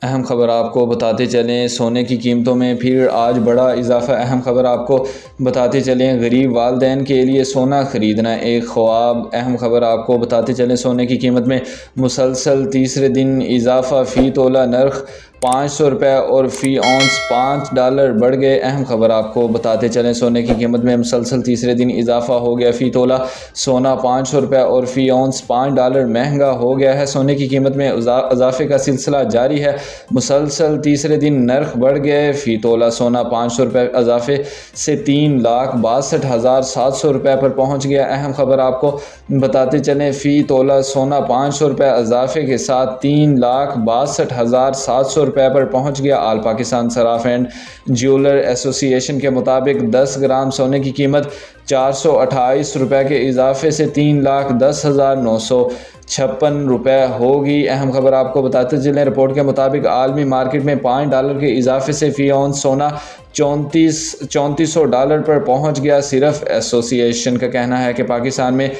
अहम ख़बर आपको बताते चलें, सोने की कीमतों में फिर आज बड़ा इजाफ़ा। अहम ख़बर आपको बताते चलें, गरीब वालदैन के लिए सोना ख़रीदना एक ख्वाब। अहम ख़बर आपको बताते चलें, सोने की कीमत में मुसलसल तीसरे दिन इजाफ़ा। फ़ी तोला नर्ख 500 रुपये और फ़ी औंस $5 बढ़ गए। अहम ख़बर आपको बताते चलें, सोने की कीमत में मुसलसल तीसरे दिन इजाफ़ा हो गया। फ़ी तोला सोना 500 रुपये और फ़ी औंस $5 महंगा हो गया है। सोने की कीमत में इजाफ़े का सिलसिला जारी है। मुसलसल तीसरे दिन नर्ख बढ़ गए। फ़ी तोला सोना 500 रुपये इजाफे से 3,62,700 रुपये पर पहुँच गया। अहम ख़बर आपको बताते चलें, फ़ी तोला सोना 500 रुपये इजाफे के साथ 3,62,700 रुपये पर पहुँच गया। All Pakistan Saraf and jeweller association के मुताबिक 10 ग्राम सोने की कीमत 428 रुपये के इजाफे से 3,10,956 रुपये होगी। अहम खबर आपको बताते चलें, रिपोर्ट के मुताबिक आलमी मार्केट में $5 के इजाफे से फ़ी औंस सोना $3400 पर पहुंच गया। सिर्फ एसोसिएशन का कहना है कि पाकिस्तान में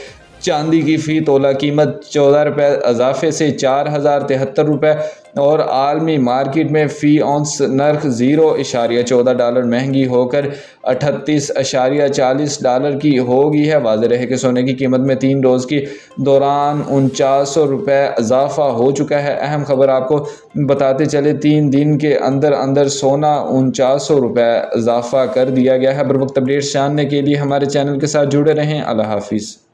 चांदी की फ़ी तोला कीमत 14 रुपये इजाफे से 4073 रुपये और आलमी मार्केट में फ़ी औंस नर्ख $0.14 महंगी होकर $38.40 की हो गई है। वाज़ेह रहे कि सोने की कीमत में 3 रोज़ के दौरान 4900 रुपये इजाफा हो चुका है। अहम खबर आपको बताते चले, 3 दिन के अंदर अंदर सोना 4900 रुपये इजाफा कर दिया गया है। बर वक्त अपडेट्स जानने के लिए हमारे चैनल के साथ जुड़े रहें। अल्लाह हाफिज़।